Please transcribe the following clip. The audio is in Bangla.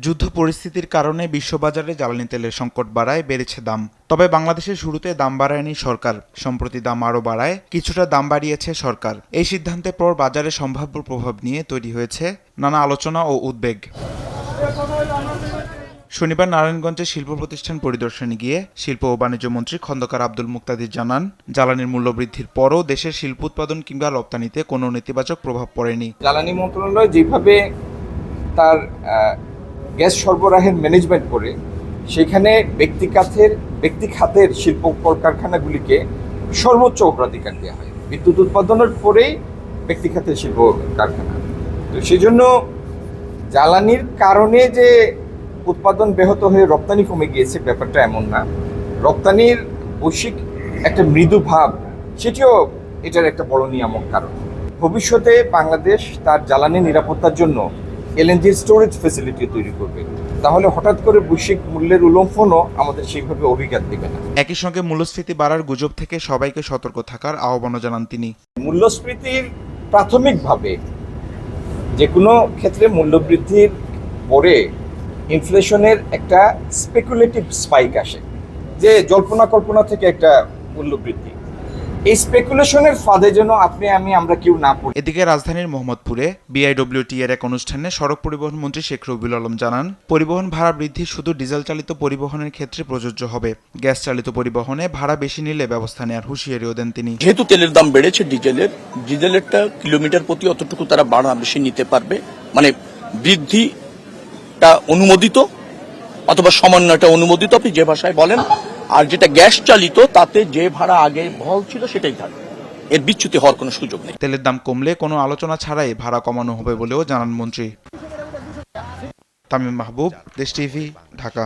যুদ্ধ পরিস্থিতির কারণে বিশ্ববাজারে জ্বালানি তেলের সংকট বাড়ায় বেড়েছে দাম। তবে বাংলাদেশে শুরুতে দাম বাড়ায়নি সরকার, সম্প্রতি দাম আরও বাড়ায় কিছুটা দাম বাড়িয়েছে সরকার। এই সিদ্ধান্তের পর বাজারে সম্ভাব্য প্রভাব নিয়ে তৈরি হয়েছে নানা আলোচনা ও উদ্বেগ। শনিবার নারায়ণগঞ্জে শিল্প প্রতিষ্ঠান পরিদর্শনে গিয়ে শিল্প ও বাণিজ্য মন্ত্রী খন্দকার আব্দুল মুক্তাদির জানান, জ্বালানির মূল্য বৃদ্ধির পরও দেশের শিল্প উৎপাদন কিংবা রপ্তানিতে কোনো নেতিবাচক প্রভাব পড়েনি। জ্বালানি মন্ত্রণালয় যেভাবে তার গ্যাস সরবরাহের ম্যানেজমেন্ট করে, সেখানে ব্যক্তি খাতের শিল্প কলকারখানাগুলিকে সর্বোচ্চ অগ্রাধিকার দেওয়া হয়। বিদ্যুৎ উৎপাদনের পরেই ব্যক্তি খাতের শিল্প কারখানা। তো সেই জন্য জ্বালানির কারণে যে উৎপাদন ব্যাহত হয়ে রপ্তানি কমে গিয়েছে, ব্যাপারটা এমন না। রপ্তানির বৈশ্বিক একটা মৃদু ভাব, সেটিও এটার একটা বড় নিয়ামক কারণ। ভবিষ্যতে বাংলাদেশ তার জ্বালানি নিরাপত্তার জন্য এলএনজি স্টোরেজ ফ্যাসিলিটি তৈরি করবে, তাহলে হঠাৎ করে বৈশ্বিক মূল্যের উল্লম্ফনও আমাদের সেইভাবে অভিঘাত দেবে না। একই সঙ্গে মূল্যস্ফীতি বাড়ার গুজব থেকে সবাইকে সতর্ক থাকার আহ্বানও জানান তিনি। মূল্যস্ফীতির প্রাথমিকভাবে যে কোনো ক্ষেত্রে মূল্যবৃদ্ধির পরে ইনফ্লেশনের একটা স্পেকুলেটিভ স্পাইক আসে, যে জল্পনা কল্পনা থেকে একটা মূল্যবৃদ্ধি। এই স্পেকুলেশনের ফাঁদে যেন আমরা কেউ না পড়ি। এদিকে রাজধানীর মোহাম্মদপুরে বিআইডব্লিউটি এর এক অনুষ্ঠানে সড়ক পরিবহন মন্ত্রী শেখ রবিউল আলম জানান, পরিবহন ভাড়া বৃদ্ধি শুধু ডিজেল চালিত পরিবহনের ক্ষেত্রে প্রযোজ্য হবে। গ্যাস চালিত পরিবহনে ভাড়া বেশি নিলে ব্যবস্থা নেওয়ার হুঁশিয়ারিও দেন তিনি। যেহেতু তেলের দাম বেড়েছে, ডিজেলেরটা কিলোমিটার প্রতি অতটুকু তারা ভাড়া বেশি নিতে পারবে, মানে বৃদ্ধিটা অনুমোদিত অথবা সমন্বয়টা অনুমোদিত, আপনি যে ভাষায় বলেন। আর যেটা গ্যাস চালিত, তাতে যে ভাড়া আগে বহাল ছিল সেটাই থাকবে, এর বিচ্যুতি হওয়ার কোনো সুযোগ নেই। তেলের দাম কমলে কোনো আলোচনা ছাড়াই ভাড়া কমানো হবে বলেও জানান মন্ত্রী। তামিম মাহবুব, দেশ টিভি, ঢাকা।